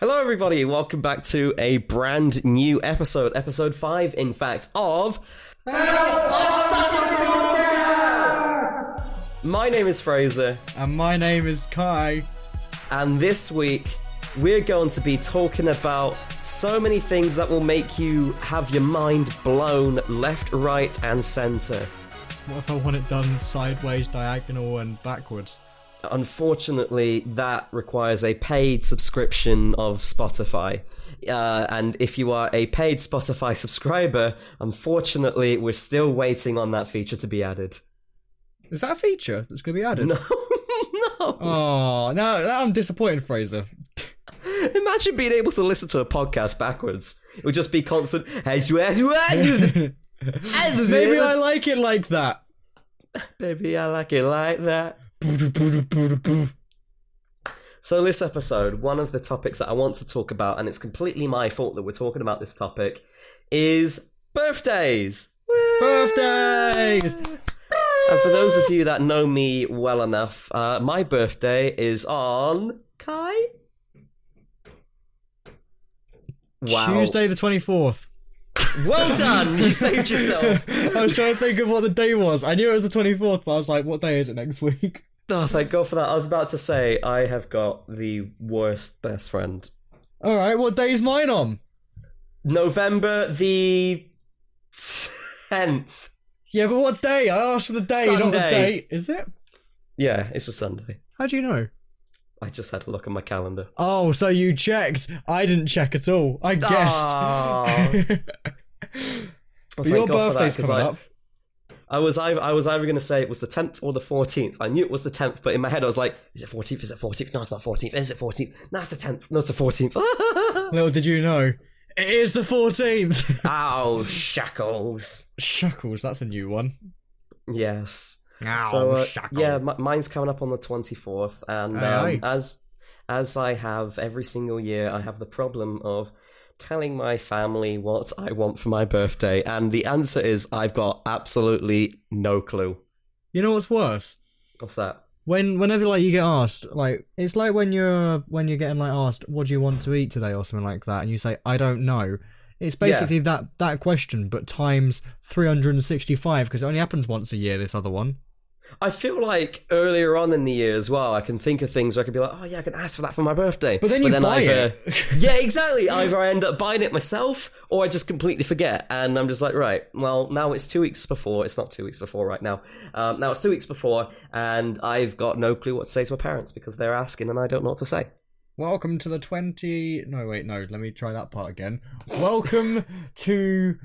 Hello everybody, welcome back to a brand new episode, episode 5 in fact, of My name is Fraser. And my name is Kai. And this week, we're going to be talking about so many things that will make you have your mind blown left, right and centre. What if I want it done sideways, diagonal and backwards? Unfortunately, that requires a paid subscription of Spotify. And if you are a paid Spotify subscriber, unfortunately, we're still waiting on that feature to be added. Is that a feature that's going to be added? No. Oh, now I'm disappointed, Fraser. Imagine being able to listen to a podcast backwards. It would just be constant. Maybe I like it like that. Baby, I like it like that. So this episode, one of the topics that I want to talk about, and it's completely my fault that we're talking about this topic, is birthdays. Birthdays! And for those of you that know me well enough, my birthday is on... Kai? Wow. Tuesday the 24th. Well done! You saved yourself. I was trying to think of what the day was. I knew it was the 24th, but I was like, what day is it next week? Oh, thank God for that. I was about to say, I have got the worst best friend. Alright, what day is mine on? November the 10th. Yeah, but what day? I asked for the day, Sunday. not the date. Is it? Yeah, it's a Sunday. How do you know? I just had to look at my calendar. Oh, so you checked. I didn't check at all. I guessed. Well, your birthday's coming up. I was either going to say it was the 10th or the 14th. I knew it was the 10th, but in my head I was like, is it 14th? Is it 14th? No, it's not 14th. Is it 14th? No, it's the 10th. No, it's the 14th. Little did you know, it is the 14th. Ow, shackles. Shackles, that's a new one. Yes. Ow, So, shackle. yeah, mine's coming up on the 24th, and as I have every single year, I have the problem of telling my family what I want for my birthday, and the answer is I've got absolutely no clue. You know what's worse? What's that? Whenever like you get asked, like it's like when you're getting like asked, what do you want to eat today or something like that, and you say I don't know. It's basically that question, but times 365 because it only happens once a year. This other one. I feel like earlier on in the year as well, I can think of things where I could be like, oh yeah, I can ask for that for my birthday. But then you buy it. Yeah, exactly. Either I end up buying it myself or I just completely forget. And I'm just like, right, well, now it's 2 weeks before. It's not 2 weeks before right now. Now it's 2 weeks before and I've got no clue what to say to my parents because they're asking and I don't know what to say. Welcome to the let me try that part again. Welcome to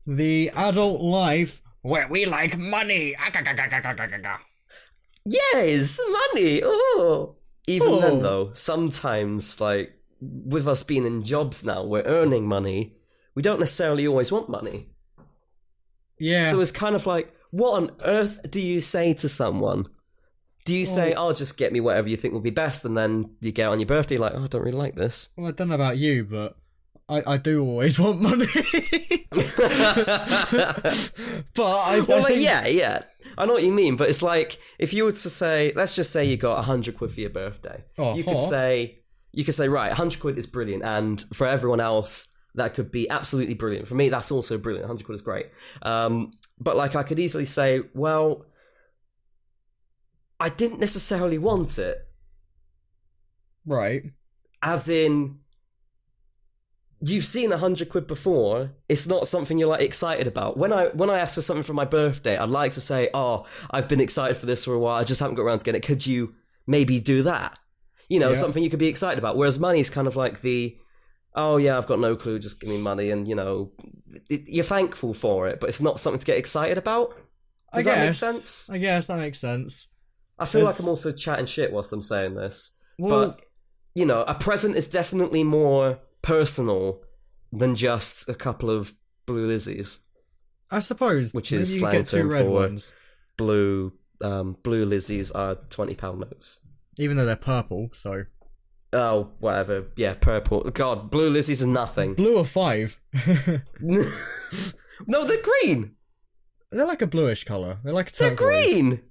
the adult life where we like money. Yes, money. Oh. Even then, though, sometimes, like, with us being in jobs now, we're earning money. We don't necessarily always want money. Yeah. So it's kind of like, what on earth do you say to someone? Do you say, oh, just get me whatever you think will be best, and then you get on your birthday like, oh, I don't really like this. Well, I don't know about you, but I do always want money. But yeah. I know what you mean, but it's like, if you were to say, let's just say you got 100 quid for your birthday. You could say, right, 100 quid is brilliant, and for everyone else, that could be absolutely brilliant. For me, that's also brilliant. 100 quid is great. But like, I could easily say, well, I didn't necessarily want it. Right. As in, you've seen 100 quid before. It's not something you're like excited about. When I ask for something for my birthday, I'd like to say, oh, I've been excited for this for a while. I just haven't got around to getting it. Could you maybe do that? You know, something you could be excited about. Whereas money's kind of like oh yeah, I've got no clue. Just give me money, and you know, you're thankful for it, but it's not something to get excited about. Does that make sense? I guess that makes sense. I feel like I'm also chatting shit whilst I'm saying this, but you know, a present is definitely more personal than just a couple of blue lizzies. I suppose, which is slang term for blue. Blue lizzies are £20 notes, even though they're purple. So, oh, whatever. Yeah, purple. God, blue lizzies are nothing. Blue are 5. No, they're green. They're like a bluish color. They're like a turquoise. They're green.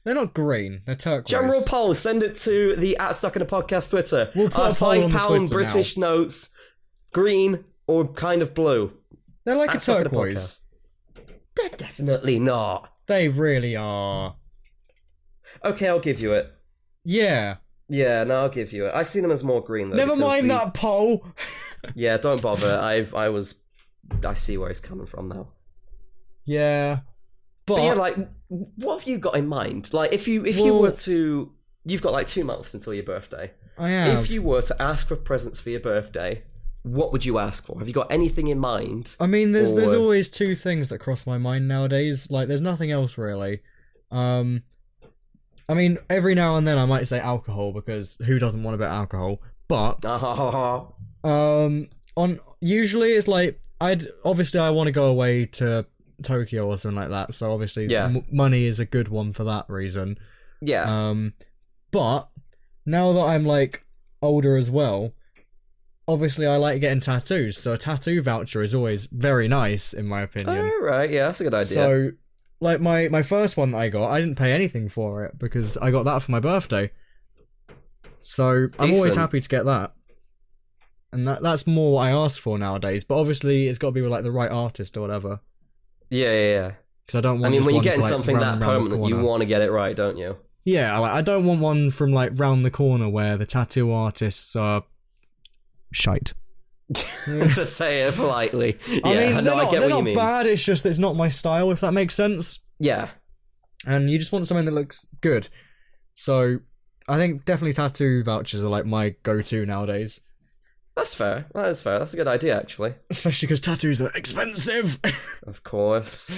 They're not green. They're turquoise. General poll. Send it to the @StuckInAPodcast Twitter. We'll put a poll on the £5 Twitter British now. notes. Green or kind of blue. They're like a @StuckInAPodcast. turquoise. They're definitely not. They really are. Okay, I'll give you it. Yeah. Yeah, no, I'll give you it. I see them as more green though. Never mind that poll. Yeah, don't bother. I see where he's coming from now. Yeah. But yeah, like, what have you got in mind? Like, if you were to, you've got like 2 months until your birthday. I have. If you were to ask for presents for your birthday, what would you ask for? Have you got anything in mind? I mean, there's always two things that cross my mind nowadays. Like, there's nothing else really. I mean, every now and then I might say alcohol because who doesn't want a bit of alcohol? But usually it's like I want to go away to Tokyo or something like that. So obviously, money is a good one for that reason. Yeah. But now that I'm like older as well, obviously I like getting tattoos. So a tattoo voucher is always very nice, in my opinion. Oh, right, yeah, that's a good idea. So, like my first one that I got, I didn't pay anything for it because I got that for my birthday. So I'm always happy to get that. And that's more what I ask for nowadays. But obviously it's got to be with like the right artist or whatever. Yeah. Because I don't want. I mean, when you're getting to, like, something that permanent, you want to get it right, don't you? Yeah, like I don't want one from like round the corner where the tattoo artists are shite. To say it politely. I mean, I get what you mean. They're not bad. It's just it's not my style, if that makes sense. Yeah. And you just want something that looks good. So I think definitely tattoo vouchers are like my go-to nowadays. That's fair. That is fair. That's a good idea, actually. Especially because tattoos are expensive. Of course.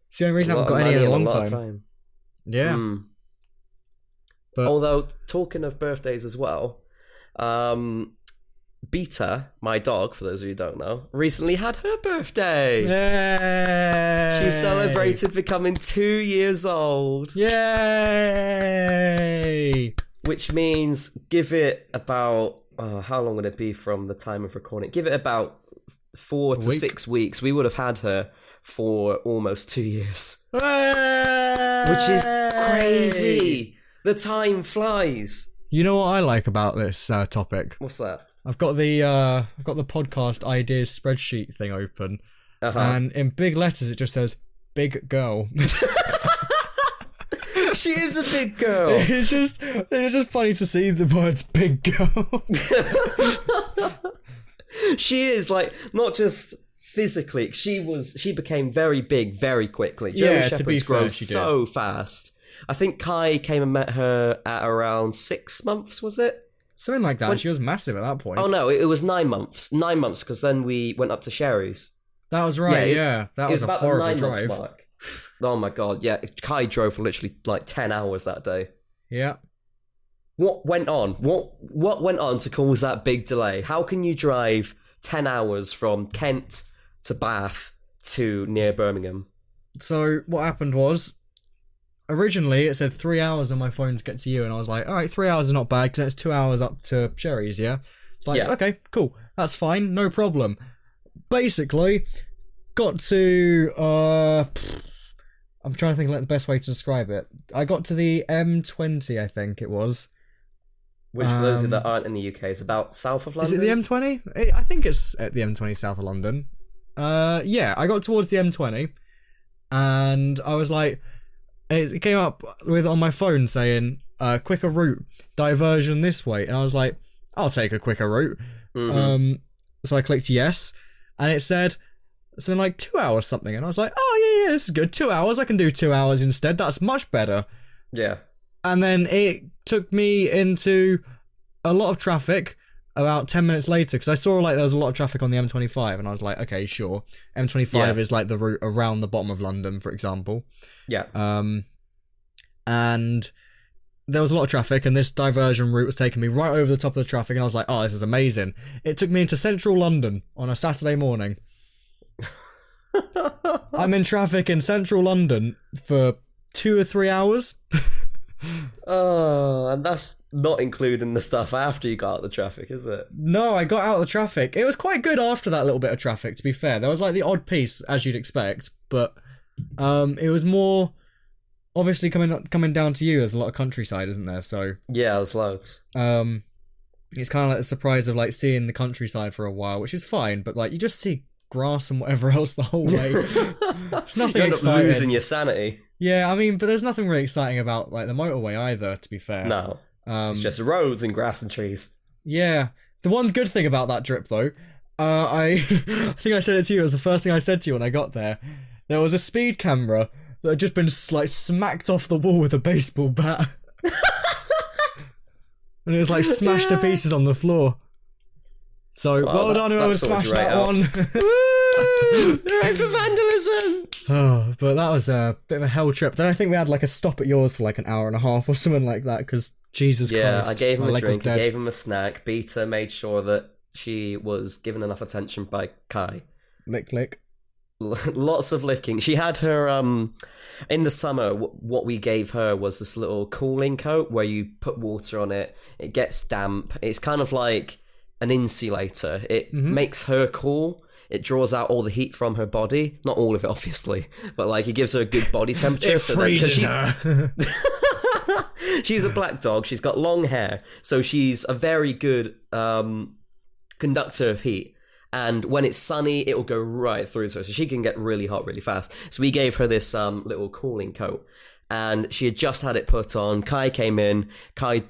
It's the only reason I haven't got any in a long time. Yeah. But although, talking of birthdays as well, Beta, my dog, for those of you who don't know, recently had her birthday. Yay! She celebrated becoming 2 years old. Yay! Which means, give it about, how long would it be from the time of recording? Give it about 4 to 6 weeks. We would have had her for almost 2 years. Yay! Which is crazy. The time flies. You know what I like about this topic? What's that? I've got the podcast ideas spreadsheet thing open, and in big letters it just says "big girl." She is a big girl. It's just funny to see the words "big girl." She is, like, not just physically. She became very big very quickly. German Shepherds grow so fast. I think Kai came and met her at around 6 months. Was it? Something like that. She was massive at that point. Oh no, it was 9 months. 9 months, because then we went up to Sherry's. That was right. Yeah, that was about a horrible the 9 drive. month mark. Oh my god, yeah. Kai drove for literally like 10 hours that day. Yeah. What went on? What went on to cause that big delay? How can you drive 10 hours from Kent to Bath to near Birmingham? So what happened was, originally it said 3 hours on my phone to get to you, and I was like, all right, 3 hours is not bad because it's 2 hours up to Sherry's. Yeah. It's like, okay, cool, that's fine, no problem. Basically, got to I'm trying to think like the best way to describe it. I got to the M20, I think it was. Which, for those of you that aren't in the UK, is about south of London. Is it the M20? I think it's at the M20 south of London. Yeah, I got towards the M20, and I was like, it came up with on my phone saying, quicker route, diversion this way, and I was like, I'll take a quicker route. So I clicked yes, and it said something like 2 hours something, and I was like, oh yeah, this is good. 2 hours, I can do 2 hours instead. That's much better. Yeah. And then it took me into a lot of traffic about 10 minutes later, because I saw like there was a lot of traffic on the M25, and I was like, okay, sure. M25 is like the route around the bottom of London, for example. Yeah. And there was a lot of traffic, and this diversion route was taking me right over the top of the traffic, and I was like, oh, this is amazing. It took me into central London on a Saturday morning. I'm in traffic in central London for 2 or 3 hours. Oh, and that's not including the stuff after you got out of the traffic, is it? No, I got out of the traffic. It was quite good after that little bit of traffic, to be fair. There was like the odd piece, as you'd expect, but it was more obviously coming down to you, there's a lot of countryside, isn't there? So Yeah, there's loads. it's kind of like the surprise of like seeing the countryside for a while, which is fine, but like you just see grass and whatever else the whole way. It's nothing You end up exciting. losing your sanity. Yeah, I mean, but there's nothing really exciting about like the motorway either, to be fair. No. It's just roads and grass and trees. Yeah. The one good thing about that trip, though, I think I said it to you, it was the first thing I said to you when I got there. There was a speed camera that had just been like smacked off the wall with a baseball bat. And it was like smashed to pieces on the floor. So, well done whoever smashed that one. Woo! Right for vandalism! Oh, but that was a bit of a hell trip. Then I think we had like a stop at yours for like an hour and a half or something like that, because Jesus Christ. Yeah, I gave him my a leg was drink, I dead. gave him a snack. Beta made sure that she was given enough attention by Kai. Lick, lick. Lots of licking. She had her, in the summer, what we gave her was this little cooling coat where you put water on it, it gets damp. It's kind of like an insulator. It makes her cool. It draws out all the heat from her body. Not all of it, obviously, but like it gives her a good body temperature. It freezes her. She's a black dog. She's got long hair, so she's a very good conductor of heat. And when it's sunny, it will go right through to her, so she can get really hot really fast. So we gave her this little cooling coat, and she had just had it put on. Kai came in. Kai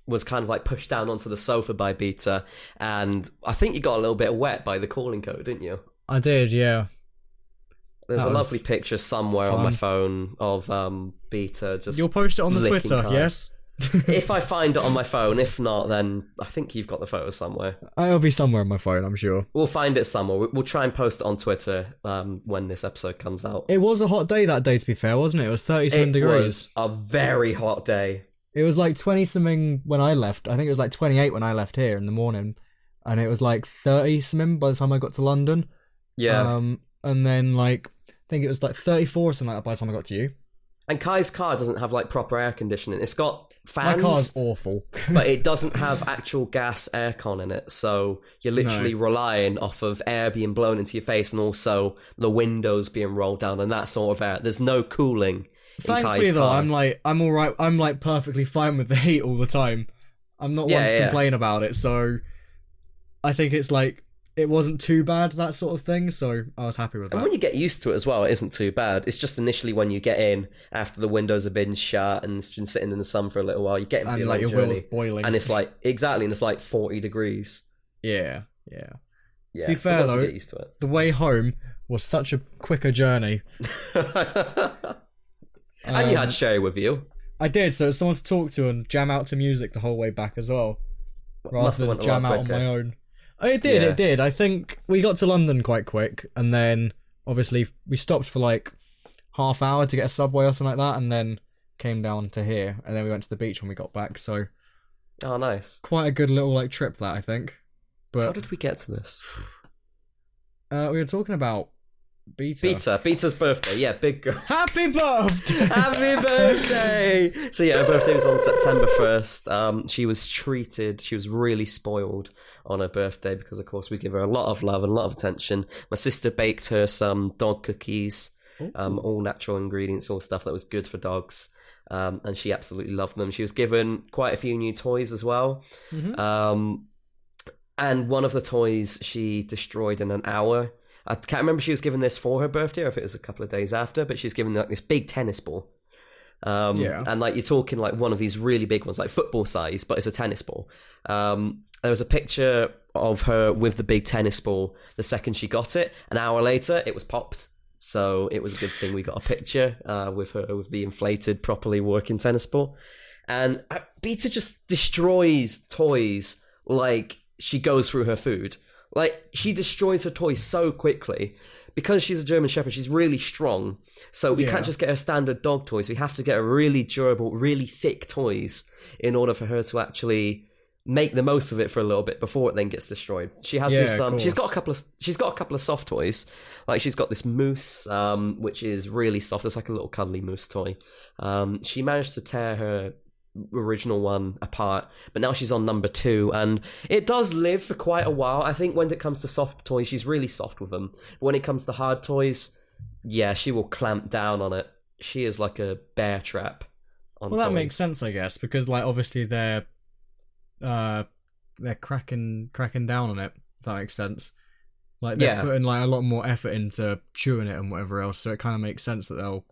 was kind of like pushed down onto the sofa by Beta, and I think you got a little bit wet by the cooling coat, didn't you? I did, yeah. There's That a was lovely picture somewhere on my phone of Beta just. You'll post it on the licking Twitter, Kai. yes? If I find it on my phone, if not, then I think you've got the photo somewhere. It'll be somewhere on my phone, I'm sure. We'll find it somewhere. We'll try and post it on Twitter when this episode comes out. It was a hot day that day, to be fair, wasn't it? It was 37 It degrees. was a very hot day. It was like 20-something when I left. I think it was like 28 when I left here in the morning. And it was like 30-something by the time I got to London. Yeah. And then like, I think it was like 34 or something like that by the time I got to you. And Kai's car doesn't have like proper air conditioning. It's got fans. My car's awful. But it doesn't have actual gas aircon in it. So you're literally relying off of air being blown into your face and also the windows being rolled down and that sort of air. There's no cooling. Thankfully though, I'm all right. I'm like perfectly fine with the heat all the time. I'm not one to complain about it. So I think it's like, it wasn't too bad, that sort of thing, so I was happy with that. And when you get used to it as well, it isn't too bad. It's just initially when you get in, after the windows have been shut and it's been sitting in the sun for a little while, you get in for your like long your journey. wheels boiling. And it's like, exactly, and it's like 40 degrees. Yeah. Yeah, To be fair once you though, get used to it. the way home was such a quicker journey. And you had Sherry with you. I did, so it's someone to talk to and jam out to music the whole way back as well. Must Rather have than went a jam lot out on quicker. my own. It did, Yeah. it did. I think we got to London quite quick, and then obviously we stopped for like half hour to get a subway or something like that, and then came down to here, and then we went to the beach when we got back, so Oh, nice. quite a good little like trip that, I think. How But did we get to this? we were talking about Beta's birthday. Yeah, big girl. Happy birthday! Happy birthday! So yeah, her birthday was on September 1st. She was treated, she was really spoiled on her birthday because of course we give her a lot of love and a lot of attention. My sister baked her some dog cookies, all natural ingredients, all stuff that was good for dogs. And she absolutely loved them. She was given quite a few new toys as well. And one of the toys she destroyed in an hour. I can't remember if she was given this for her birthday or if it was a couple of days after, but she was given like this big tennis ball. And like you're talking like one of these really big ones, like football size, but it's a tennis ball. There was a picture of her with the big tennis ball the second she got it. An hour later, it was popped. So it was a good thing we got a picture with her with the inflated, properly working tennis ball. And Beta just destroys toys like she goes through her food. Like, she destroys her toys so quickly. Because she's a German Shepherd, she's really strong. So we can't just get her standard dog toys. We have to get her really durable, really thick toys in order for her to actually make the most of it for a little bit before it then gets destroyed. She has this. She's got a couple of soft toys. Like she's got this moose, which is really soft. It's like a little cuddly moose toy. She managed to tear her original one apart, but now she's on number 2, and it does live for quite a while. I think when it comes to soft toys, she's really soft with them. When it comes to hard toys, yeah, she will clamp down on it. she is like a bear trap on Well, that toys. makes sense, I guess, because like obviously they're cracking down on it. If that makes sense. Like they're putting like a lot more effort into chewing it and whatever else, so it kind of makes sense that they'll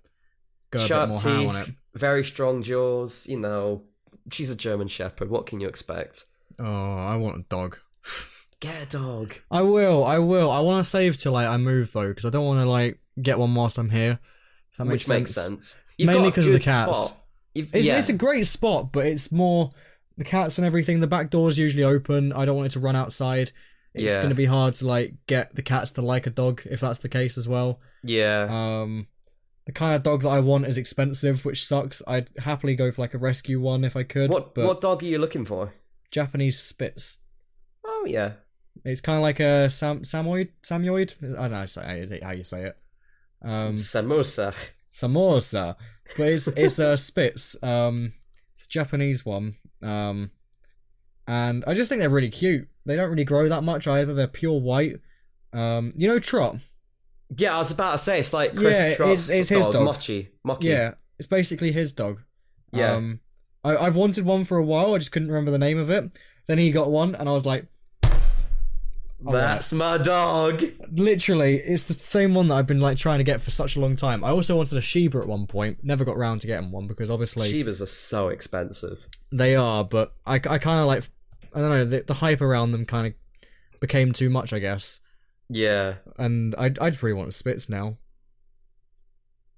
go Sharp a bit more ham teeth, on it. very strong jaws. You know, she's a German Shepherd. What can you expect? Oh, I want a dog. Get a dog. I will. I want to save till like I move though, because I don't want to like get one whilst I'm here. If that makes Which sense. makes sense. You've Mainly got a because of the good cats. spot. It's a great spot, but it's more the cats and everything. The back door's usually open. I don't want it to run outside. It's going to be hard to like get the cats to like a dog if that's the case as well. Yeah. The kind of dog that I want is expensive, which sucks. I'd happily go for like a rescue one if I could. What dog are you looking for? Japanese Spitz. Oh yeah. It's kind of like a Samoyed. I don't know how you say it. Samosa. Samosa, but it's a Spitz. It's a Japanese one. And I just think they're really cute. They don't really grow that much either. They're pure white. You know Trot? Yeah, I was about to say it's like Chris Trott's it's his dog. Mochi. Yeah, it's basically his dog. Yeah. I've wanted one for a while. I just couldn't remember the name of it. Then he got one, and I was like, "That's my dog." Literally, it's the same one that I've been like trying to get for such a long time. I also wanted a Shiba at one point. Never got round to getting one because obviously Shibas are so expensive. They are, but I kind of like, I don't know, the hype around them kind of became too much, I guess. Yeah. And I just really want a Spitz now.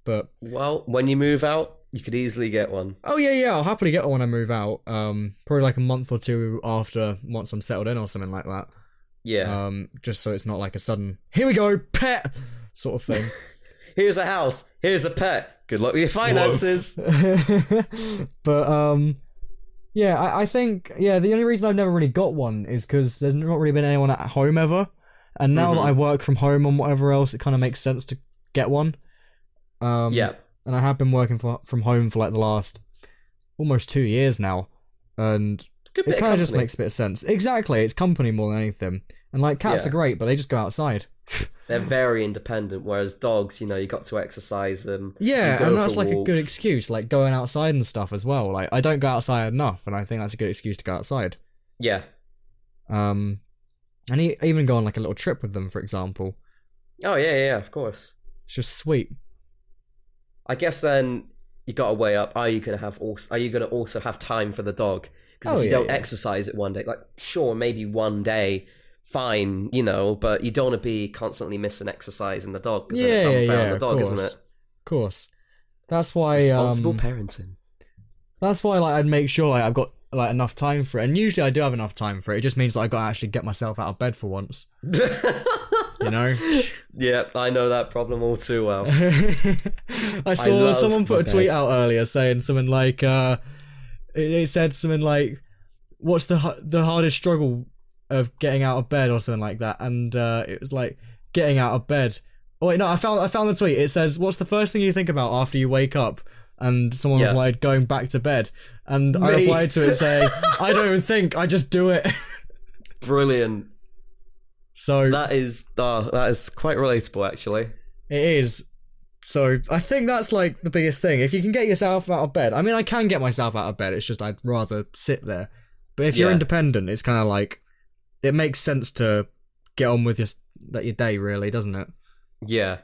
But well, when you move out, you could easily get one. Oh yeah, I'll happily get one when I move out. Probably like a month or two after, once I'm settled in or something like that. Yeah. Just so it's not like a sudden, here we go, pet sort of thing. Here's a house. Here's a pet. Good luck with your finances. But yeah, I think the only reason I've never really got one is because there's not really been anyone at home ever, and now that I work from home and whatever else, it kind of makes sense to get one. Yeah. And I have been working from home for like the last almost 2 years now, and it kind of just makes a bit of sense. Exactly, it's company more than anything. And like cats are great, but they just go outside. They're very independent, whereas dogs, you got to exercise them. Yeah, and that's like a good excuse, like going outside and stuff as well. Like I don't go outside enough, and I think that's a good excuse to go outside. Yeah. And even go on like a little trip with them, for example. Oh yeah, of course. It's just sweet. I guess then you got to weigh up. Are you going to also have time for the dog? Because if you don't exercise it one day, like sure, maybe one day, fine, but you don't want to be constantly missing exercise in the dog because then it's unfair on the dog, isn't it? Of course. That's why responsible parenting. That's why like I'd make sure like I've got like enough time for it, and usually I do have enough time for it. It just means that I got to actually get myself out of bed for once. Yeah, I know that problem all too well. I saw someone put a tweet out earlier saying something like it said something like, what's the hardest struggle of getting out of bed or something like that, and it was like getting out of bed. Oh wait, no, I found the tweet. It says, what's the first thing you think about after you wake up? And someone replied, going back to bed. And I replied to it saying, I don't even think, I just do it. Brilliant. So that is quite relatable, actually. It is. So I think that's like the biggest thing. If you can get yourself out of bed, I mean, I can get myself out of bed. It's just I'd rather sit there. But if you're independent, it's kind of like it makes sense to get on with your day, really, doesn't it? Yeah.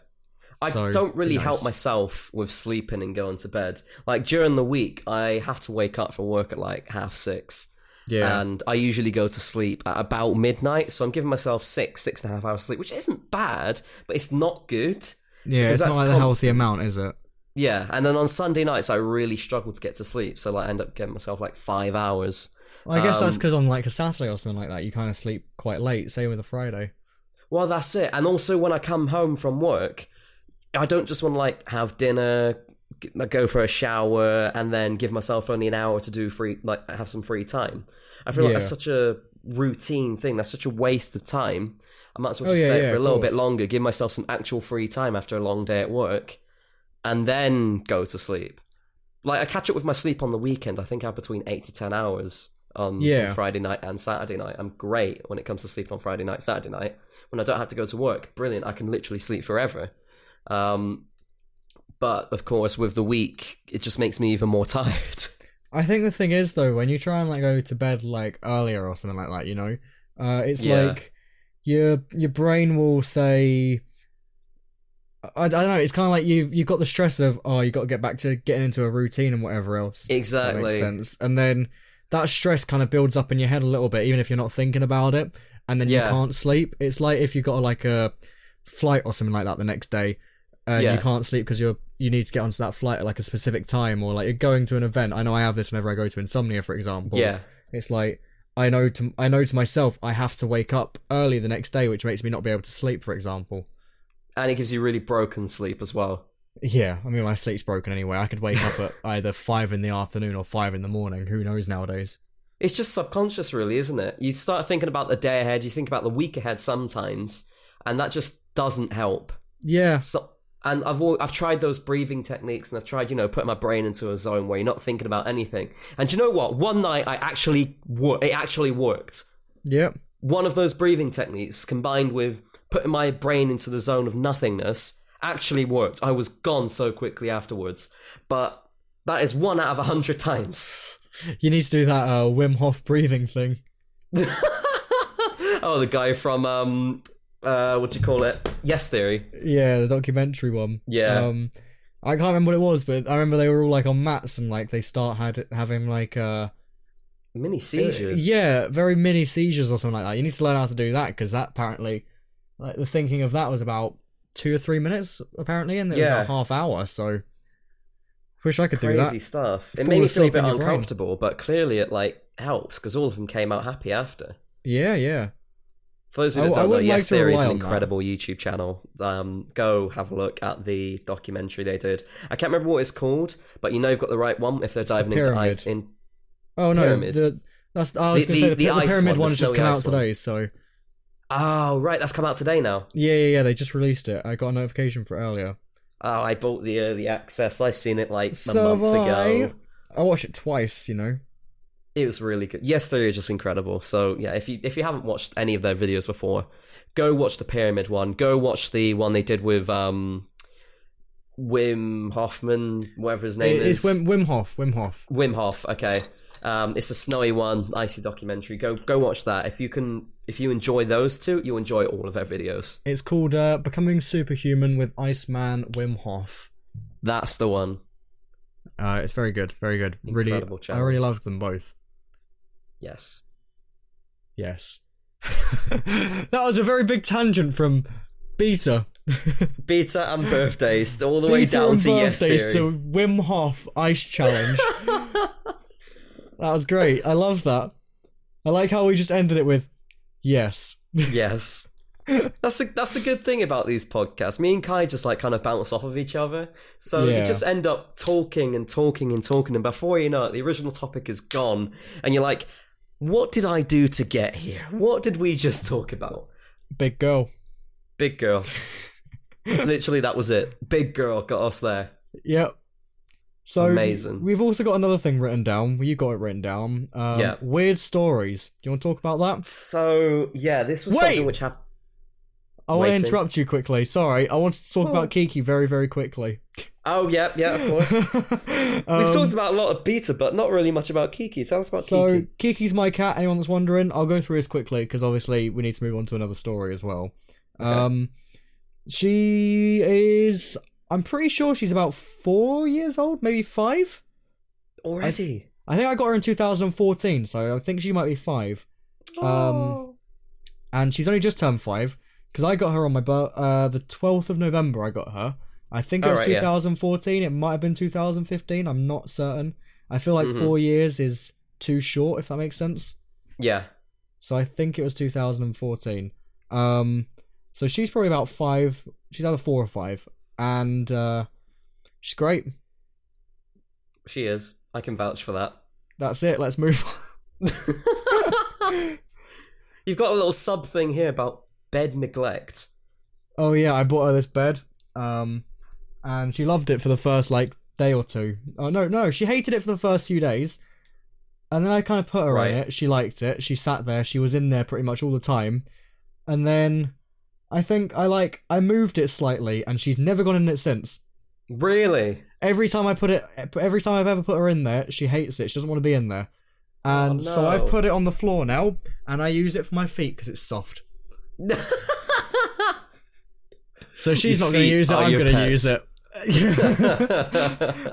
I don't really help myself with sleeping and going to bed. Like during the week, I have to wake up for work at like 6:30. Yeah. And I usually go to sleep at about midnight, so I'm giving myself 6.5 hours sleep, which isn't bad, but it's not good. Yeah, it's not like a healthy amount, is it? Yeah, and then on Sunday nights, I really struggle to get to sleep, so like I end up getting myself like 5 hours. Well, I guess that's because on like a Saturday or something like that, you kind of sleep quite late, same with a Friday. Well, that's it. And also when I come home from work, I don't just want to like have dinner, go for a shower, and then give myself only an hour to do have some free time. I feel like that's such a routine thing. That's such a waste of time. I might as well just stay for a little bit longer, give myself some actual free time after a long day at work, and then go to sleep. Like I catch up with my sleep on the weekend. I think I have between 8 to 10 hours on Friday night and Saturday night. I'm great when it comes to sleeping on Friday night, Saturday night. When I don't have to go to work, brilliant. I can literally sleep forever. But of course, with the week, it just makes me even more tired. I think the thing is though, when you try and like go to bed like earlier or something like that, you know, it's like your brain will say, I don't know. It's kind of like you've got the stress of you got to get back to getting into a routine and whatever else. Exactly. That makes sense. And then that stress kind of builds up in your head a little bit, even if you're not thinking about it. And then you can't sleep. It's like if you got like a flight or something like that the next day, and you can't sleep because you need to get onto that flight at like a specific time, or like you're going to an event. I know I have this whenever I go to insomnia, for example. Yeah. It's like I know to myself I have to wake up early the next day, which makes me not be able to sleep, for example. And it gives you really broken sleep as well. Yeah, I mean, my sleep's broken anyway. I could wake up at either 5 in the afternoon or 5 in the morning. Who knows nowadays? It's just subconscious, really, isn't it? You start thinking about the day ahead, you think about the week ahead sometimes, and that just doesn't help. Yeah. And I've tried those breathing techniques, and I've tried, putting my brain into a zone where you're not thinking about anything. And do you know what? One night, it actually worked. Yep. One of those breathing techniques, combined with putting my brain into the zone of nothingness, actually worked. I was gone so quickly afterwards. But that is 1 out of 100 times. You need to do that Wim Hof breathing thing. Oh, the guy from, what do you call it? Yes Theory. Yeah, the documentary one. Yeah. I can't remember what it was, but I remember they were all like on mats and like they start having like mini seizures. Yeah, very mini seizures or something like that. You need to learn how to do that, because that apparently, like the thinking of that was about 2 or 3 minutes apparently, and it was about half hour. So, wish I could do that. Crazy stuff. It made me feel a bit uncomfortable, but clearly it like helps because all of them came out happy after. Yeah. For those who don't know, Yes Theory is an incredible YouTube channel. Go have a look at the documentary they did. I can't remember what it's called, but you've got the right one if they're diving into Pyramid. Oh no, I was going to say the Pyramid one's just come out today, so... Oh, right, that's come out today now. Yeah, they just released it. I got a notification for it earlier. Oh, I bought the early access. I seen it like a month ago. I watched it twice, It was really good. Yes, they're just incredible. So yeah, if you haven't watched any of their videos before, go watch the Pyramid one. Go watch the one they did with Wim Hoffman, whatever his name is. It's Wim Hof. Wim Hof. Okay. It's a snowy one, icy documentary. Go watch that. If you enjoy those two, you'll enjoy all of their videos. It's called Becoming Superhuman with Iceman Wim Hof. That's the one. It's very good. Incredible channel. I really loved them both. Yes. That was a very big tangent from Beta and birthdays, all the way down to Yes Theory. To Wim Hof Ice Challenge. That was great. I love that. I like how we just ended it with yes. Yes. That's a good thing about these podcasts. Me and Kai just like kind of bounce off of each other. So you just end up talking, and before you know it, the original topic is gone. And you're like, what did I do to get here? What did we just talk about? Big girl. Literally, that was it. Big girl got us there. Yep. So amazing. We've also got another thing written down. You got it written down. Weird stories. Do you want to talk about that? So yeah, this was something which happened. I want to interrupt you quickly. Sorry, I wanted to talk about Kiki very, very quickly. Oh yeah, of course. We've talked about a lot of Beta, but not really much about Kiki. Tell us about Kiki. So Kiki's my cat. Anyone that's wondering, I'll go through this quickly because obviously we need to move on to another story as well. Okay. She is. I'm pretty sure she's about 4 years old, maybe 5. Already? I think I got her in 2014, so I think she might be 5. And she's only just turned 5, because I got her on my the 12th of November I got her. I think it was 2014, it might have been 2015, I'm not certain. I feel like 4 years is too short, if that makes sense. Yeah. So I think it was 2014. So she's probably about 5, she's either 4 or 5. And she's great. She is. I can vouch for that. That's it. Let's move on. You've got a little sub thing here about bed neglect. Oh yeah, I bought her this bed. And she loved it for the first day or two. Oh no, she hated it for the first few days. And then I kind of put her on it. She liked it. She sat there. She was in there pretty much all the time. And then I think I moved it slightly, and she's never gone in it since. Really? Every time I've ever put her in there, she hates it. She doesn't want to be in there. And no. so I've put it on the floor now, and I use it for my feet because it's soft. So she's not going to use it, I'm going to use it.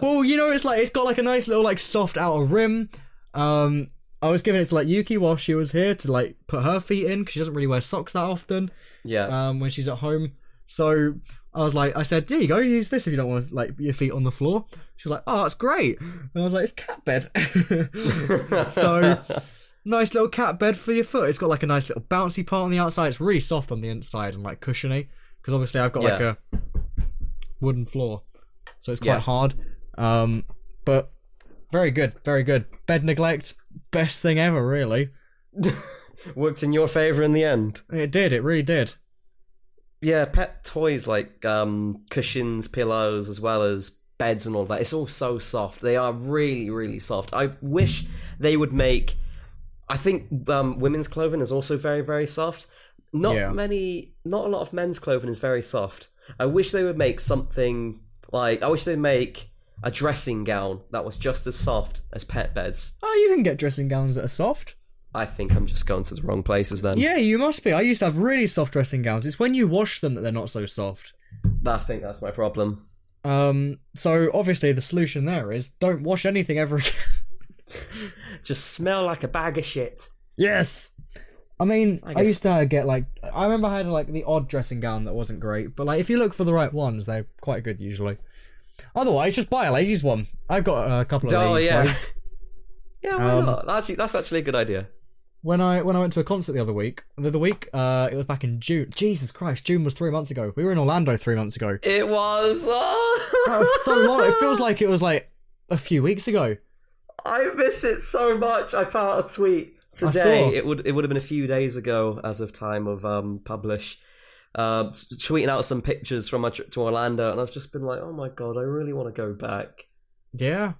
Well, it's got like a nice little like soft outer rim. I was giving it to like Yuki while she was here to like put her feet in because she doesn't really wear socks that often. Yeah. When she's at home. So I said, there you go, use this if you don't want like your feet on the floor. She was like, oh, that's great. And I was like, it's cat bed. So nice little cat bed for your foot. It's got like a nice little bouncy part on the outside. It's really soft on the inside and like cushiony because obviously I've got like a wooden floor, so it's quite hard. But very good, very good. Bed neglect, best thing ever, really. Worked in your favour in the end. It did, it really did. Yeah, pet toys like cushions, pillows, as well as beds and all that. It's all so soft. They are really, really soft. I wish they would make... I think women's clothing is also very, very soft. Not a lot of men's clothing is very soft. I wish they would make something like... I wish they'd make a dressing gown that was just as soft as pet beds. Oh, you can get dressing gowns that are soft. I think I'm just going to the wrong places then. Yeah, you must be. I used to have really soft dressing gowns. It's when you wash them that they're not so soft. I think that's my problem. So obviously the solution there is don't wash anything ever again. Just smell like a bag of shit. Yes. I mean, I used to get like... I remember I had like the odd dressing gown that wasn't great, but like if you look for the right ones, they're quite good usually. Otherwise, just buy a ladies one. I've got a couple of ladies clothes. Yeah, why not? That's actually a good idea. When I went to a concert the other week, it was back in June. Jesus Christ, June was 3 months ago. We were in Orlando 3 months ago. It was. That was so long. It feels like it was like a few weeks ago. I miss it so much. I put out a tweet today. It would have been a few days ago as of time of publish. Tweeting out some pictures from my trip to Orlando, and I've just been like, oh my god, I really want to go back. Yeah.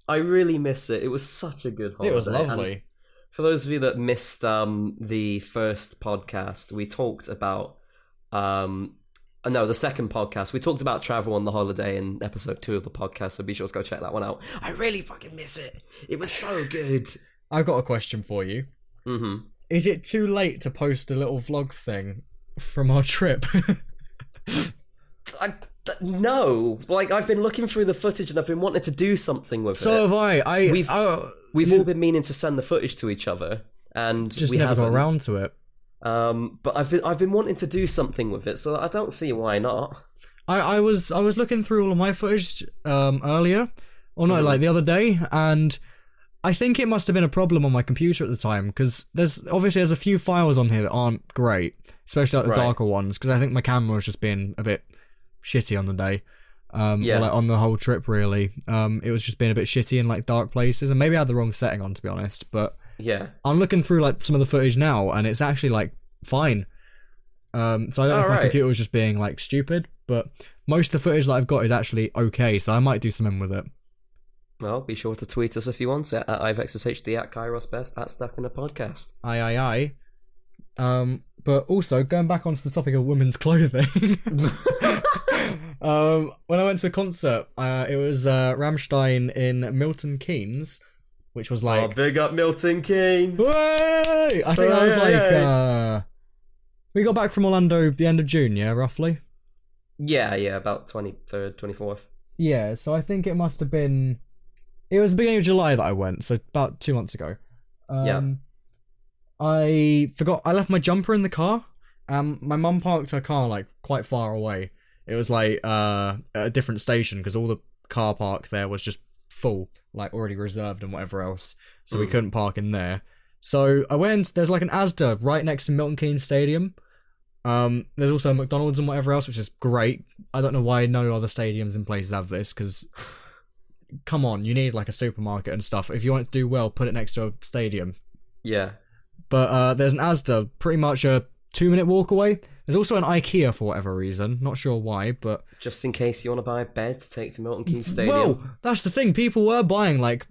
I really miss it. It was such a good holiday. It was lovely. And for those of you that missed the first podcast, we talked about... the second podcast. We talked about travel on the holiday in episode 2 of the podcast, so be sure to go check that one out. I really fucking miss it. It was so good. I've got a question for you. Mm-hmm. Is it too late to post a little vlog thing from our trip? No. Like, I've been looking through the footage and I've been wanting to do something with it. So have I. We've all been meaning to send the footage to each other, and just we never got haven't. around to it. But I've been wanting to do something with it, so I don't see why not. I was looking through all of my footage earlier, or no, like the other day, and I think it must have been a problem on my computer at the time because there's a few files on here that aren't great, especially like the darker ones, because I think my camera was just being a bit shitty on the day. Or like on the whole trip really. It was just being a bit shitty in like dark places, and maybe I had the wrong setting on, to be honest, but yeah, I'm looking through like some of the footage now and it's actually like fine. So I don't know if my computer was just being like stupid, but most of the footage that I've got is actually okay, so I might do something with it. Well, be sure to tweet us if you want it at ivexshd, at Kai Ross-Best, at Stuck in a Podcast. Aye. But also, going back onto the topic of women's clothing, when I went to a concert, it was Rammstein in Milton Keynes, which was like... Oh, big up Milton Keynes! Way! I think that was like... we got back from Orlando the end of June, yeah, roughly? Yeah, about 23rd, 24th. Yeah, so I think it must have been... It was the beginning of July that I went, so about 2 months ago. I forgot, I left my jumper in the car. My mum parked her car like quite far away. It was like at a different station because all the car park there was just full, like already reserved and whatever else. So we couldn't park in there. So I went, there's like an Asda right next to Milton Keynes Stadium. There's also a McDonald's and whatever else, which is great. I don't know why no other stadiums and places have this, because come on, you need like a supermarket and stuff. If you want it to do well, put it next to a stadium. Yeah. But there's an Asda pretty much a 2-minute walk away. There's also an IKEA for whatever reason. Not sure why, but... Just in case you want to buy a bed to take to Milton Keynes Stadium. Well, that's the thing. People were buying like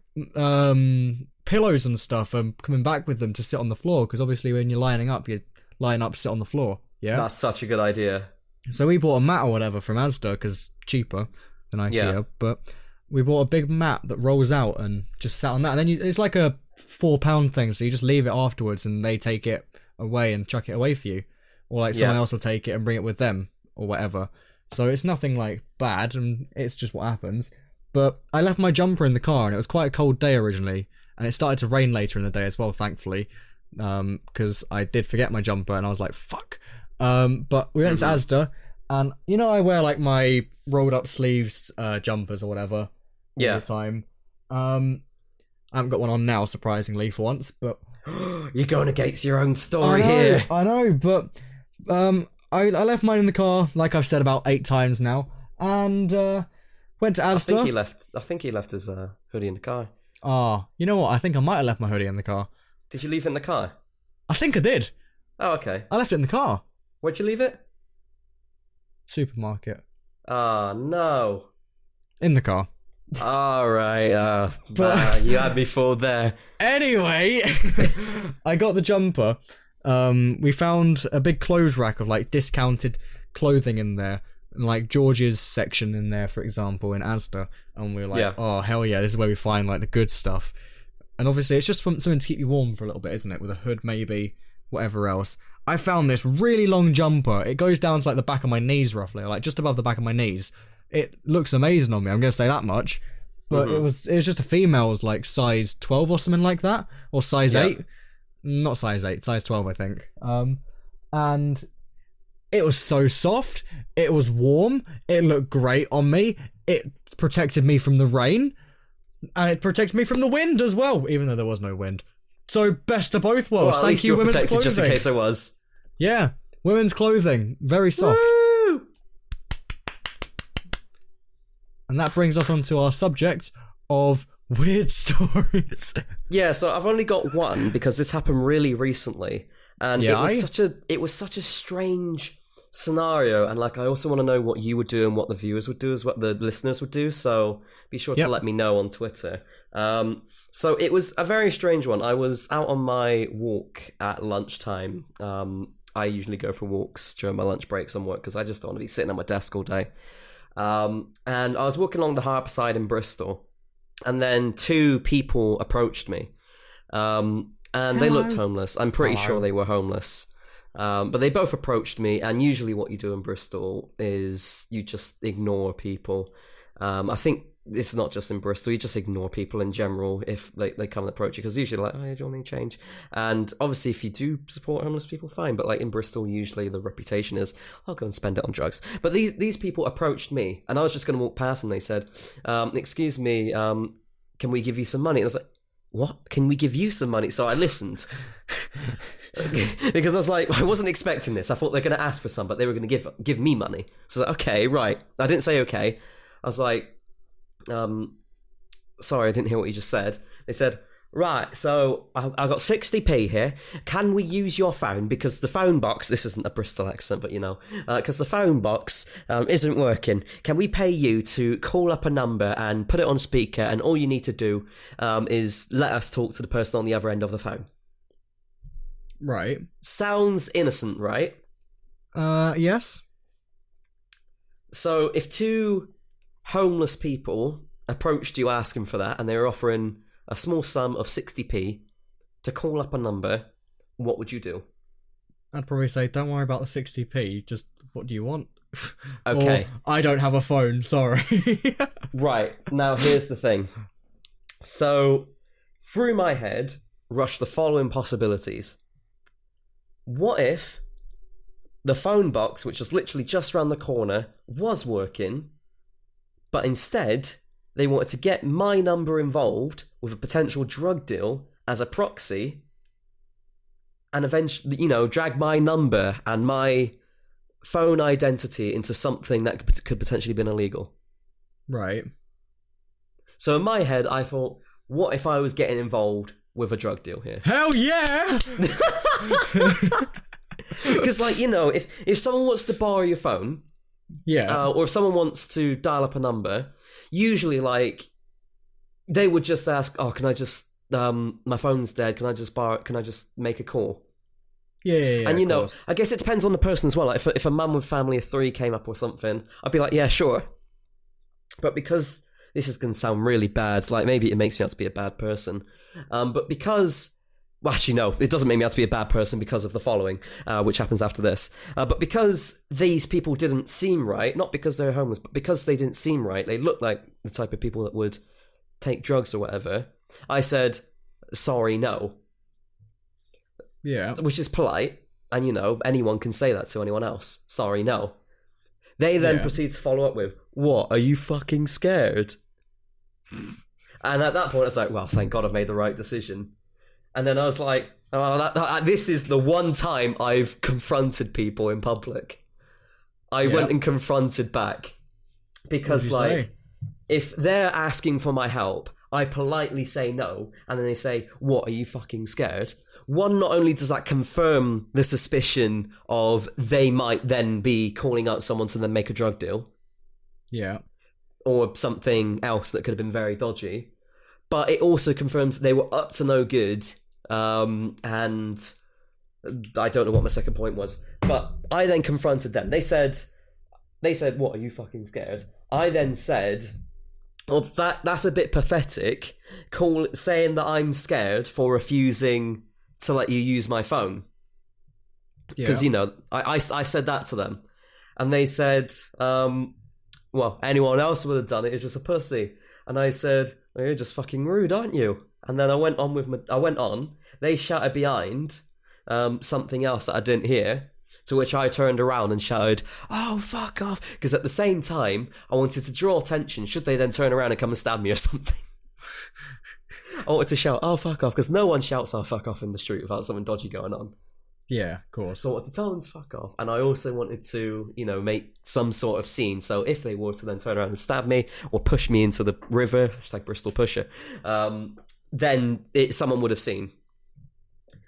pillows and stuff and coming back with them to sit on the floor, because obviously when you're lining up, you line up, sit on the floor. Yeah? That's such a good idea. So we bought a mat or whatever from Asda, because cheaper. than IKEA, Yeah. but we bought a big mat that rolls out and just sat on that. And then it's like a £4 thing, so you just leave it afterwards and they take it away and chuck it away for you. Or like someone else will take it and bring it with them or whatever. So it's nothing like bad, and it's just what happens. But I left my jumper in the car, and it was quite a cold day originally, and it started to rain later in the day as well, thankfully, because I did forget my jumper, and I was like, fuck. But we went to Asda, and you know I wear like my rolled up sleeves jumpers or whatever all the time. I haven't got one on now, surprisingly, for once, but... You're going against your own story here. I know, but I left mine in the car, like I've said about 8 times now, and went to Asda. I think he left his hoodie in the car. You know what? I think I might have left my hoodie in the car. Did you leave it in the car? I think I did. Oh, okay. I left it in the car. Where'd you leave it? Supermarket. No. In the car. Alright, you had me fooled there. Anyway, I got the jumper. We found a big clothes rack of like discounted clothing in there, and like George's section in there, for example, in Asda, and we were like, oh hell yeah, this is where we find like the good stuff. And obviously it's just something to keep you warm for a little bit, isn't it, with a hood maybe, whatever else. I found this really long jumper. It goes down to like the back of my knees roughly, like just above the back of my knees. It looks amazing on me, I'm going to say that much. But it was just a female's like size 12 or something like that, or size 8. Not size 8, size 12 I think. And it was so soft, it was warm, it looked great on me, it protected me from the rain, and it protected me from the wind as well, even though there was no wind. So best of both worlds. Well, Thank you, women's clothing. Just in case there was. Yeah, women's clothing, very soft. Woo! And that brings us on to our subject of weird stories. Yeah, so I've only got one because this happened really recently, and it was such a strange scenario. And like, I also want to know what you would do and what the viewers would do, as what the listeners would do. So be sure to let me know on Twitter. So it was a very strange one. I was out on my walk at lunchtime. I usually go for walks during my lunch breaks on work because I just don't want to be sitting at my desk all day. And I was walking along the Harborside in Bristol, and then 2 people approached me, and they looked homeless. I'm pretty sure they were homeless, but they both approached me. And usually what you do in Bristol is you just ignore people. I think it's not just in Bristol, you just ignore people in general if they come and approach you, because usually like, oh, yeah, do you want any change? And obviously if you do support homeless people, fine, but like in Bristol usually the reputation is, I'll go and spend it on drugs. But these people approached me, and I was just going to walk past, and they said, excuse me, can we give you some money? And I was like, what? Can we give you some money? So I listened. Because I was like, I wasn't expecting this. I thought they're going to ask for some, but they were going to give me money. So I was like, okay, right. I didn't say okay. I was like, sorry, I didn't hear what you just said. They said, right, so I got 60p here. Can we use your phone? Because the phone box, this isn't a Bristol accent, but you know, because the phone box isn't working. Can we pay you to call up a number and put it on speaker, and all you need to do is let us talk to the person on the other end of the phone? Right. Sounds innocent, right? Yes. So if 2 homeless people approached you asking for that, and they were offering a small sum of 60p to call up a number, what would you do? I'd probably say, don't worry about the 60p, just what do you want? Okay. Or, I don't have a phone, sorry. Right, now here's the thing. So, through my head rushed the following possibilities. What if the phone box, which was literally just around the corner, was working, but instead they wanted to get my number involved with a potential drug deal as a proxy, and eventually, you know, drag my number and my phone identity into something that could potentially been illegal. Right. So in my head, I thought, what if I was getting involved with a drug deal here? Hell yeah! Because, like, you know, if someone wants to borrow your phone, or if someone wants to dial up a number, usually, like, they would just ask, oh, can I just, my phone's dead, can I just make a call? Yeah, and, you know, I guess it depends on the person as well. Like, if a mum with family of 3 came up or something, I'd be like, yeah, sure. But because this is going to sound really bad, like maybe it makes me out to be a bad person, but because... Well, actually, no, it doesn't make me out to be a bad person because of the following, which happens after this. But because these people didn't seem right, not because they're homeless, but because they didn't seem right, they looked like the type of people that would take drugs or whatever, I said, sorry, no. Yeah. Which is polite, and anyone can say that to anyone else. Sorry, no. They then proceed to follow up with, what, are you fucking scared? And at that point, I was like, well, thank God I've made the right decision. And then I was like, oh, this is the one time I've confronted people in public. I went and confronted back. Because, if they're asking for my help, I politely say no, and then they say, what, are you fucking scared? One, not only does that confirm the suspicion of they might then be calling out someone to then make a drug deal. Yeah. Or something else that could have been very dodgy. But it also confirms they were up to no good. And I don't know what my second point was. But I then confronted them. They said, what, are you fucking scared? I then said, well, that's a bit pathetic, saying that I'm scared for refusing to let you use my phone. Because, I said that to them. And they said, well, anyone else would have done it, it's just a pussy. And I said, well, you're just fucking rude, aren't you? And then I went on. They shouted behind something else that I didn't hear, to which I turned around and shouted, oh, fuck off. Because at the same time, I wanted to draw attention, should they then turn around and come and stab me or something. I wanted to shout, oh, fuck off, because no one shouts, oh, fuck off in the street without something dodgy going on. Yeah, of course. So I wanted to tell them to fuck off, and I also wanted to, make some sort of scene, so if they were to then turn around and stab me, or push me into the river, like Bristol Pusher, then someone would have seen.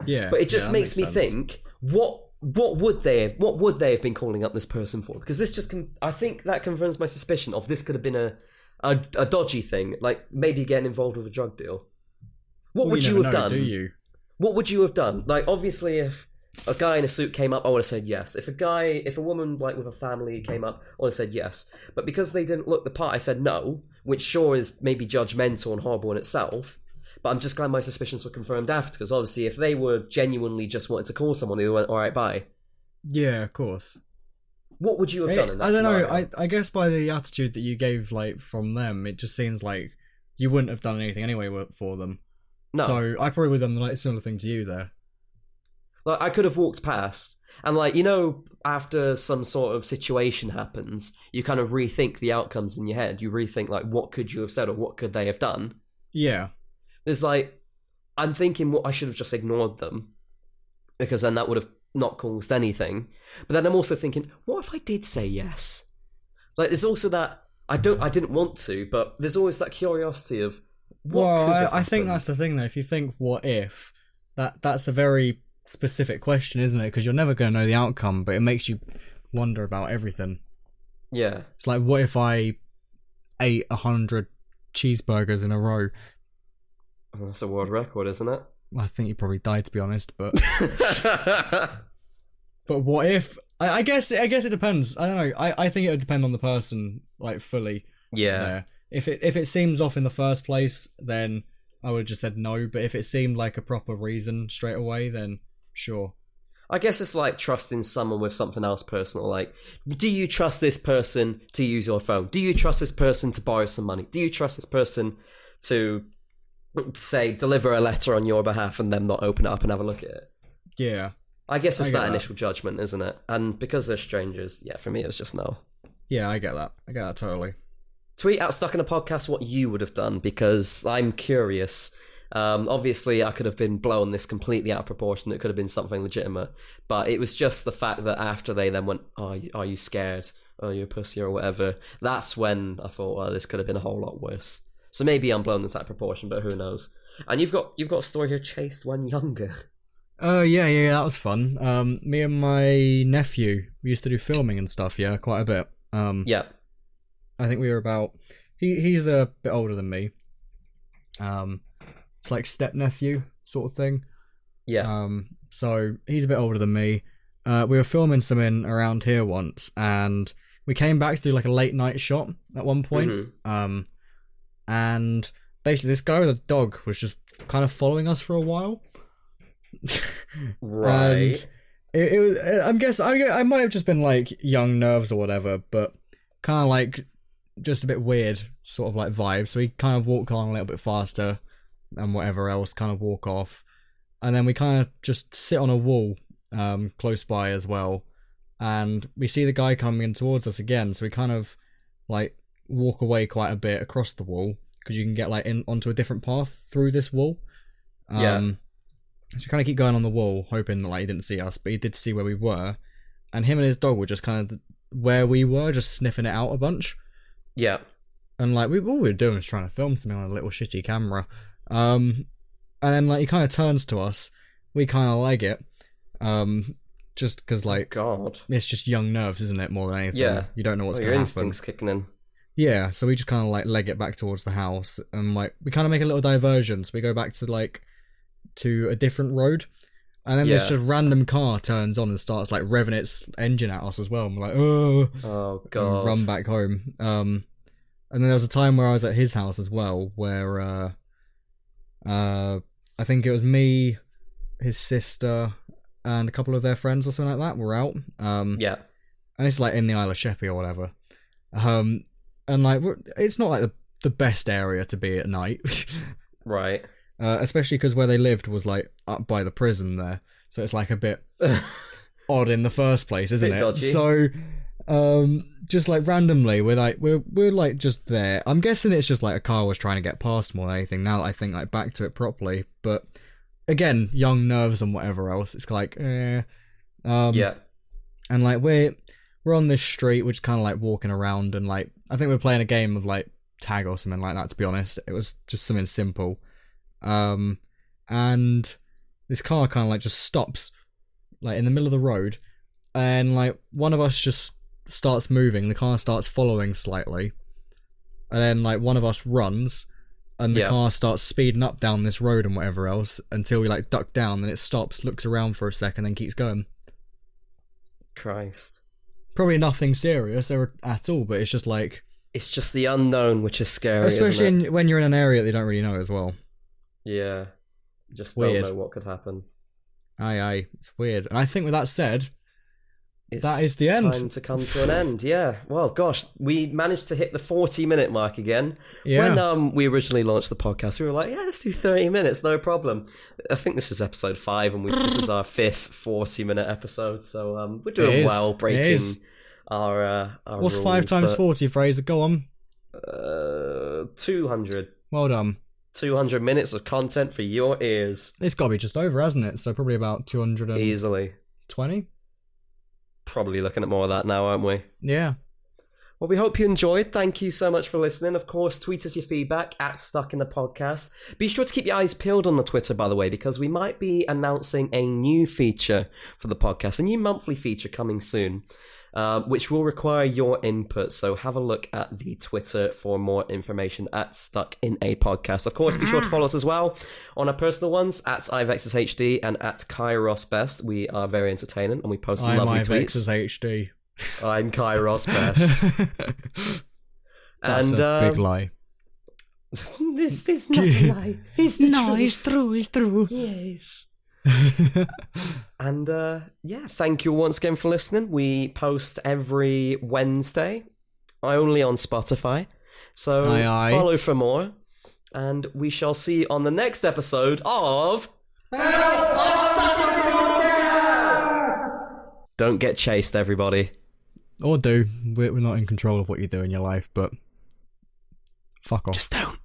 Yeah. But it just makes me think, what would they have been calling up this person for? Because this just I think that confirms my suspicion of this could have been a dodgy thing, like maybe getting involved with a drug deal. What would you have done? Do you? What would you have done? Like, obviously, if a guy in a suit came up, I would have said yes. If a woman like with a family came up, I would have said yes. But because they didn't look the part, I said no, which sure is maybe judgmental and horrible in itself. But I'm just glad my suspicions were confirmed after, because obviously if they were genuinely just wanting to call someone, they went, all right, bye. Yeah, of course. What would you have done in that scenario? I don't know. I guess by the attitude that you gave, from them, it just seems like you wouldn't have done anything anyway for them. No. So I probably would have done similar thing to you there. Like, I could have walked past, and after some sort of situation happens, you kind of rethink the outcomes in your head. You rethink, what could you have said or what could they have done? Yeah. There's I'm thinking I should have just ignored them, because then that would have not caused anything. But then I'm also thinking, what if I did say yes? There's also that I didn't want to, but there's always that curiosity of what could have I think happened. that's the thing though. If you think what if, that's a very specific question, isn't it? Because you're never going to know the outcome, but it makes you wonder about everything. Yeah. It's like, what if I ate 100 cheeseburgers in a row? Oh, that's a world record, isn't it? I think you probably died, to be honest, but but what if? I guess it depends. I don't know. I think it would depend on the person, fully. Yeah. There. If it seems off in the first place, then I would have just said no. But if it seemed like a proper reason straight away, then sure. I guess it's like trusting someone with something else personal. Like, do you trust this person to use your phone? Do you trust this person to borrow some money? Do you trust this person to, say, deliver a letter on your behalf and then not open it up and have a look at it? Yeah. I guess it's that initial judgment, isn't it? And because they're strangers, yeah, for me it was just no. Yeah, I get that. I get that totally. Tweet out Stuck in a Podcast what you would have done, because I'm curious. Obviously, I could have been blown this completely out of proportion. It could have been something legitimate. But it was just the fact that after they then went, oh, are you scared? Oh, you're a pussy or whatever. That's when I thought, well, this could have been a whole lot worse. So maybe I'm blown this out of proportion, but who knows? And you've got a story here, chased when younger. Yeah, that was fun. Me and my nephew, we used to do filming and stuff, yeah, quite a bit. Yeah. I think we were about... He's a bit older than me. It's like step-nephew sort of thing. Yeah. So he's a bit older than me. We were filming something around here once, and we came back to do like a late night shot at one point. And basically this guy with a dog was just kind of following us for a while. Right. And it was, I might have just been like young nerves or whatever, but kind of like just a bit weird sort of like vibe. So we kind of walk on a little bit faster and whatever else, kind of walk off. And then we kind of just sit on a wall close by as well. And we see the guy coming in towards us again. So we kind of like walk away quite a bit across the wall because you can get like in onto a different path through this wall. So we kind of keep going on the wall, hoping that like he didn't see us, but he did see where we were. And him and his dog were just kind of where we were, just sniffing it out a bunch. Yeah. And like all we were doing was trying to film something on a little shitty camera. And then like he kind of turns to us. We kind of leg it. Just because like God, it's just young nerves, isn't it? More than anything. Yeah. You don't know what's going your to happen. instincts kicking in. Yeah. So we just kind of like leg it back towards the house, and like we kind of make a little diversion. So we go back to like to a different road, and then this just random car turns on and starts like revving its engine at us as well. And we're like, oh God, and run back home. And then there was a time where I was at his house as well, where I think it was me, his sister, and a couple of their friends or something like that were out. And it's like in the Isle of Sheppey or whatever. And like it's not like the best area to be at night, right? Especially because where they lived was like up by the prison there, so it's like a bit odd in the first place, isn't it? Dodgy. So, just like randomly, we're like just there. I'm guessing it's just like a car was trying to get past more than anything. Now that I think like back to it properly, but again, young nerves and whatever else. It's like, and like we're on this street, we're just kind of like walking around, and like I think we're playing a game of like tag or something like that. To be honest, it was just something simple. And this car kind of like just stops like in the middle of the road, and like one of us just starts moving, the car starts following slightly, and then like one of us runs, and the car starts speeding up down this road and whatever else until we like duck down, then it stops, looks around for a second, then keeps going. Christ. Probably nothing serious at all, but it's just like, it's just the unknown which is scary, especially when you're in an area that you don't really know as well. Yeah, just weird. Don't know what could happen. Aye, it's weird. And I think with that said, that is the end. Time to come to an end. Yeah. Well, gosh, we managed to hit the 40-minute mark again. Yeah. When we originally launched the podcast, we were like, yeah, let's do 30 minutes, no problem. I think this is episode 5, and this is our 5th 40-minute episode. So we're doing well, breaking our What's rules, 5 times 40, Fraser? Go on. 200. Well done. 200 minutes of content for your ears. It's got to be just over, hasn't it? So probably about 200 easily 20. Probably looking at more of that now, aren't we? Yeah. Well, we hope you enjoyed. Thank you so much for listening. Of course, tweet us your feedback at Stuck in the Podcast. Be sure to keep your eyes peeled on the Twitter, by the way, because we might be announcing a new feature for the podcast, a new monthly feature coming soon. Which will require your input. So have a look at the Twitter for more information at Stuck in a Podcast. Of course, be sure to follow us as well on our personal ones at IVexusHD and at Kai Ross-Best. We are very entertaining and we post lovely tweets. I'm IVexusHD. I'm Kai Ross-Best. That's a big lie. This is not a lie. It's the truth. It's true. Yes. And thank you once again for listening. We post every Wednesday, only on Spotify, so follow for more, and we shall see you on the next episode of Don't get chased, everybody. Or do. We're not in control of what you do in your life, but fuck off. Just don't.